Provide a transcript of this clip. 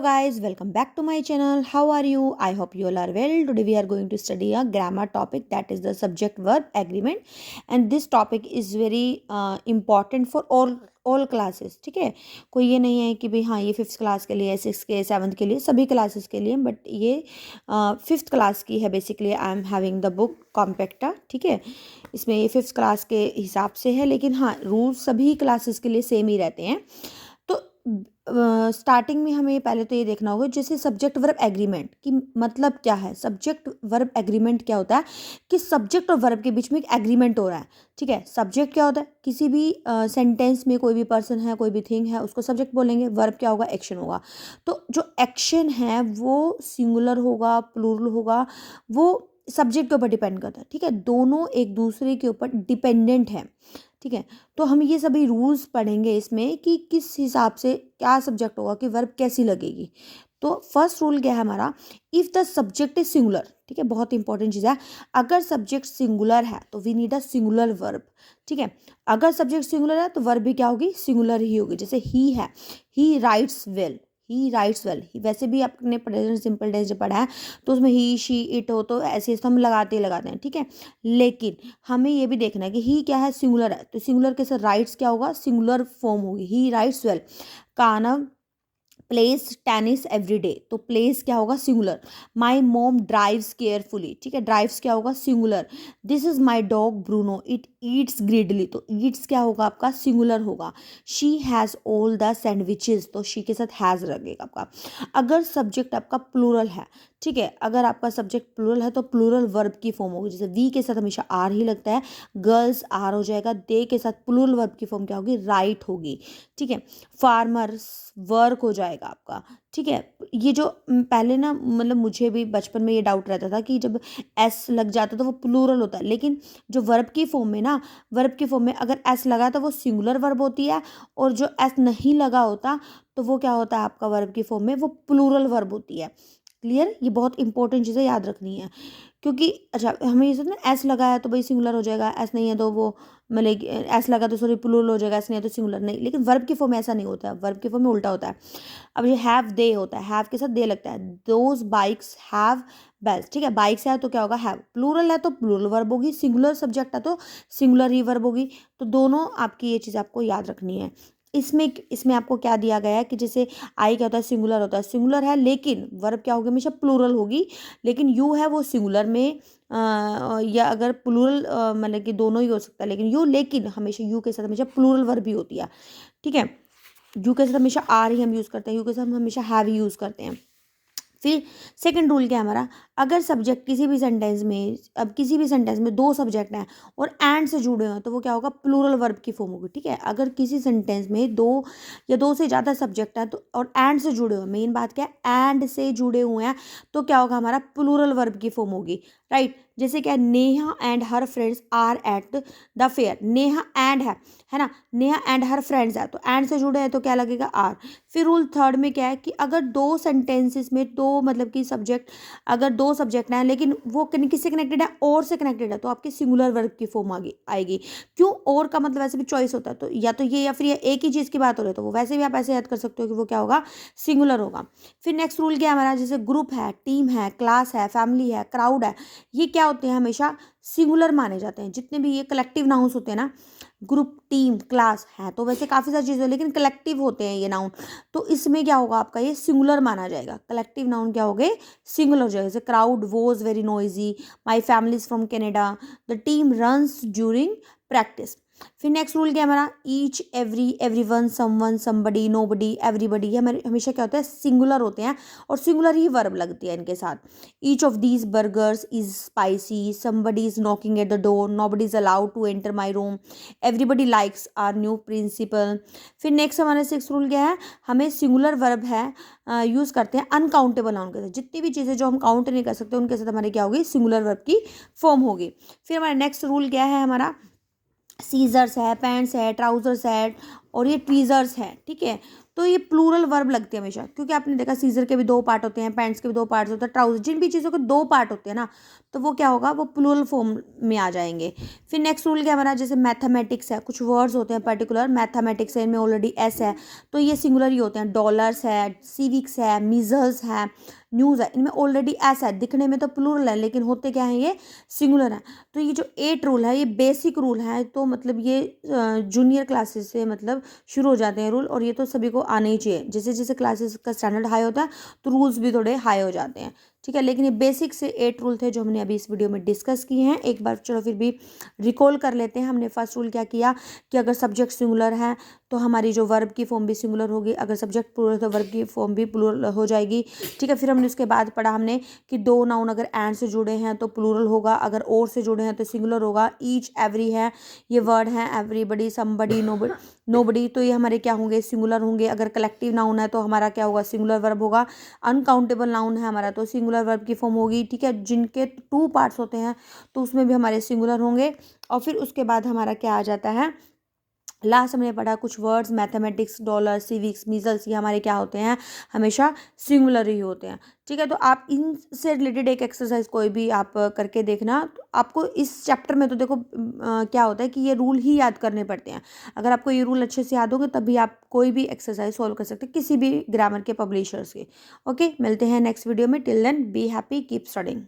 guys, welcome back to my channel. How are you? I hope you all are well. Today we are going to study a grammar topic, that is the subject verb agreement, and this topic is very important for all classes. ठीक है, कोई ये नहीं है कि भाई हाँ ये फिफ्थ क्लास के लिए, सिक्स के, सेवन्थ के लिए, सभी क्लासेस के लिए, बट ये फिफ्थ क्लास की है. Basically I am having the book compacta. ठीक है, इसमें ये फिफ्थ क्लास के हिसाब से है, लेकिन हाँ रूल्स सभी क्लासेस के लिए सेम ही रहते हैं. तो स्टार्टिंग में हमें पहले तो ये देखना होगा जैसे सब्जेक्ट वर्ब एग्रीमेंट की मतलब क्या है. सब्जेक्ट वर्ब एग्रीमेंट क्या होता है कि सब्जेक्ट और वर्ब के बीच में एक एग्रीमेंट हो रहा है. ठीक है, सब्जेक्ट क्या होता है, किसी भी सेंटेंस में कोई भी पर्सन है, कोई भी थिंग है, उसको सब्जेक्ट बोलेंगे. वर्ब क्या होगा, एक्शन होगा. तो जो एक्शन है वो सिंगुलर होगा, प्लूरल होगा, वो सब्जेक्ट के ऊपर डिपेंड करता है. ठीक है, दोनों एक दूसरे के ऊपर डिपेंडेंट है. ठीक है, तो हम ये सभी रूल्स पढ़ेंगे इसमें कि किस हिसाब से क्या सब्जेक्ट होगा, कि वर्ब कैसी लगेगी. तो फर्स्ट रूल क्या है हमारा, if the subject is singular. ठीक है, बहुत इंपॉर्टेंट चीज़ है. अगर सब्जेक्ट सिंगुलर है तो we need a singular verb. ठीक है, अगर सब्जेक्ट सिंगुलर है तो वर्ब भी क्या होगी, सिंगुलर ही होगी. जैसे ही है, ही राइट्स वेल, ही राइट्स वेल. वैसे भी आपने प्रेजेंट सिंपल टेंस जब पढ़ा है तो उसमें ही, शी, इट हो तो ऐसे तो हम लगाते ही लगाते हैं. ठीक है, लेकिन हमें ये भी देखना है कि ही क्या है, सिंगुलर है, तो सिंगुलर के साथ राइट्स क्या होगा, सिंगुलर फॉर्म होगी. He writes well. Kanav plays tennis every day, तो प्लेस क्या होगा, सिंगुलर. माई मोम ड्राइव्स केयरफुली. ठीक है, ड्राइव्स क्या होगा, singular. This is my dog Bruno, it eats greedily, तो ईट्स क्या होगा आपका, सिंगुलर होगा. She has all the sandwiches, तो शी के साथ हैज़ लगेगा आपका. अगर सब्जेक्ट आपका प्लूरल है, ठीक है, अगर आपका सब्जेक्ट प्लूरल है तो प्लूरल वर्ब की फॉर्म होगी. जैसे वी के साथ हमेशा आर ही लगता है, गर्ल्स आर हो जाएगा. दे के साथ प्लूरल वर्ब की फॉर्म क्या होगी, राइट होगी. ठीक है, फार्मर्स वर्क हो जाएगा आपका. ठीक है, ये जो पहले ना मतलब मुझे भी बचपन में ये डाउट रहता था कि जब एस लग जाता तो वो प्लूरल होता है, लेकिन जो वर्ब की फॉर्म में ना, वर्ब की फॉर्म में अगर एस लगा तो वो सिंगुलर वर्ब होती है, और जो एस नहीं लगा होता तो वो क्या होता है आपका, वर्ब की फॉर्म में वो प्लूरल वर्ब होती है. क्लियर, ये बहुत इंपॉर्टेंट चीज़ें याद रखनी है. क्योंकि अच्छा हमें ये सोचना एस लगा है तो भाई सिंगुलर हो जाएगा, एस नहीं है तो वो मतलब एस लगा तो सॉरी प्लूरल हो जाएगा, एस नहीं है तो सिंगुलर नहीं. लेकिन वर्ब की फॉर्म में ऐसा नहीं होता है, वर्ब की फॉर्म में उल्टा होता है. अब ये हैव दे होता है, हैव के साथ दे लगता है. Those bikes have bells. ठीक है, बाइक्स है तो क्या होगा, हैव. प्लूरल है तो प्लूरल वर्ब होगी, सिंगुलर सब्जेक्ट है तो सिंगुलर ही वर्ब होगी. तो दोनों आपकी ये चीज़ आपको याद रखनी है. इसमें इसमें आपको क्या दिया गया है कि जैसे आई क्या होता है, सिंगुलर होता है, सिंगुलर है लेकिन वर्ब क्या होगी, हमेशा प्लूरल होगी. लेकिन यू है वो सिंगुलर में या अगर प्लूरल मतलब कि दोनों ही हो सकता है, लेकिन यू, लेकिन हमेशा यू के साथ हमेशा प्लूरल वर्ब भी होती है. ठीक है, यू के साथ हमेशा आर ही हम यूज़ करते हैं, यू के साथ हम हमेशा हैव ही यूज़ करते हैं. फिर सेकंड रूल क्या है हमारा, अगर सब्जेक्ट किसी भी सेंटेंस में, अब किसी भी सेंटेंस में दो सब्जेक्ट हैं और एंड से जुड़े हैं तो वो क्या होगा, प्लूरल वर्ब की फॉर्म होगी. ठीक है, अगर किसी सेंटेंस में दो या दो से ज़्यादा सब्जेक्ट हैं तो और एंड से जुड़े हुए हैं, मेन बात क्या है, एंड से जुड़े हुए हैं, तो क्या होगा हमारा, प्लूरल वर्ब की फॉर्म होगी. राइट, जैसे क्या, Neha and her friends are at the fair. Neha and है ना, नेहा एंड हर फ्रेंड्स है तो एंड से जुड़े हैं तो क्या लगेगा, आर. फिर रूल थर्ड में क्या है कि अगर दो सेंटेंसेस में दो मतलब कि सब्जेक्ट, अगर दो सब्जेक्ट हैं लेकिन वो किससे कनेक्टेड है, और से कनेक्टेड है, तो आपकी सिंगुलर वर्ब की फॉर्म आएगी. क्यों, और का मतलब वैसे भी चॉइस होता है, तो या तो ये या फिर ये एक ही चीज़ की बात हो रही है, तो वो वैसे भी आप ऐसे याद कर सकते हो कि वो क्या होगा, सिंगुलर होगा. फिर नेक्स्ट रूल क्या है हमारा, जैसे ग्रुप है, टीम है, क्लास है, फैमिली है, क्राउड है, ये क्या होते हैं, हमेशा सिंगुलर माने जाते हैं. जितने भी ये कलेक्टिव नाउन्स होते हैं ना, ग्रुप, टीम, क्लास है तो वैसे काफ़ी सारी चीज़ें लेकिन कलेक्टिव होते हैं ये नाउन, तो इसमें क्या होगा आपका, ये सिंगुलर माना जाएगा. कलेक्टिव नाउन क्या हो गए, सिंगुलर हो जाएगा. जैसे crowd was very noisy, my family is from Canada, the team runs during practice. फिर नेक्स्ट रूल क्या है हमारा, each, every, everyone, someone, somebody, nobody, everybody, ये हमारे हमेशा क्या होता है, सिंगुलर होते हैं और सिंगुलर ही वर्ब लगती है इनके साथ. Each of these burgers is spicy, somebody is knocking at the door, nobody is allowed to enter my room, everybody likes our new principal. फिर नेक्स्ट हमारा सिक्स रूल क्या है, हमें सिंगुलर वर्ब है यूज़ करते हैं अनकाउंटेबल नाउन के साथ. जितनी भी चीज़ें जो हम काउंट नहीं कर सकते उनके साथ हमारे क्या होगी, सिंगुलर वर्ब की फॉर्म होगी. फिर हमारा नेक्स्ट रूल क्या है हमारा, सीजर्स है, पैंट्स है, ट्राउजर्स है और ये ट्वीजर्स है. ठीक है, तो ये प्लूरल वर्ब लगती है हमेशा, क्योंकि आपने देखा सीजर के भी दो पार्ट होते हैं, पैंट्स के भी दो पार्ट होते हैं, ट्राउजर, जिन भी चीज़ों के दो पार्ट होते हैं ना, तो वो क्या होगा, वो प्लूरल फॉर्म में आ जाएंगे। फिर नेक्स्ट रूल क्या हमारा, जैसे मैथमेटिक्स है, कुछ वर्ड्स होते हैं पर्टिकुलर, मैथमेटिक्स है, इनमें ऑलरेडी एस है, तो ये सिंगुलर ही होते हैं। डॉलर्स है, सिविक्स है, मीजल्स है, न्यूज़ है, इनमें ऑलरेडी एस है, दिखने में तो प्लूरल है लेकिन होते क्या है, ये सिंगुलर है। तो ये जो 8 रूल है, ये बेसिक रूल है, तो मतलब ये जूनियर क्लासेस से मतलब शुरू हो जाते हैं रूल, और ये तो सभी को आने ही चाहिए। जैसे जैसे क्लासेस का स्टैंडर्ड हाई होता है तो रूल्स भी थोड़े हाई हो जाते हैं, ठीक है। लेकिन ये बेसिक से 8 रूल थे जो हमने अभी इस वीडियो में डिस्कस किए हैं। एक बार चलो फिर भी रिकॉल कर लेते हैं। हमने फर्स्ट रूल क्या किया कि अगर सब्जेक्ट सिंगुलर है तो हमारी जो वर्ब की फॉर्म भी सिंगुलर होगी, अगर सब्जेक्ट प्लूरल तो वर्ब की फॉर्म भी प्लूरल हो जाएगी, ठीक है। फिर हमने उसके बाद पढ़ा हमने कि दो नाउन अगर एंड से जुड़े हैं तो प्लूरल होगा, अगर और से जुड़े हैं तो सिंगुलर होगा। ईच, एवरी है, ये वर्ड है, एवरीबडी, समबडी, नोबडी, तो ये हमारे क्या होंगे, सिंगुलर होंगे। अगर कलेक्टिव नाउन है तो हमारा क्या होगा, सिंगुलर वर्ब होगा। अनकाउंटेबल नाउन है हमारा तो सिंगुलर वर्ब की फॉर्म होगी, ठीक है। जिनके 2 पार्ट्स होते हैं तो उसमें भी हमारे सिंगुलर होंगे। और फिर उसके बाद हमारा क्या आ जाता है, लास्ट हमने पढ़ा कुछ words, mathematics, dollar, civics, measles, ये हमारे क्या होते हैं, हमेशा सिंगुलर ही होते हैं, ठीक है। तो आप इनसे रिलेटेड एक एक्सरसाइज कोई भी आप करके देखना, तो आपको इस चैप्टर में तो देखो क्या होता है कि ये रूल ही याद करने पड़ते हैं। अगर आपको ये रूल अच्छे से याद होंगे तभी आप कोई भी एक्सरसाइज सॉल्व कर सकते हैं किसी भी ग्रामर के पब्लिशर्स के। ओके, मिलते हैं नेक्स्ट वीडियो में। Till then be happy, keep studying.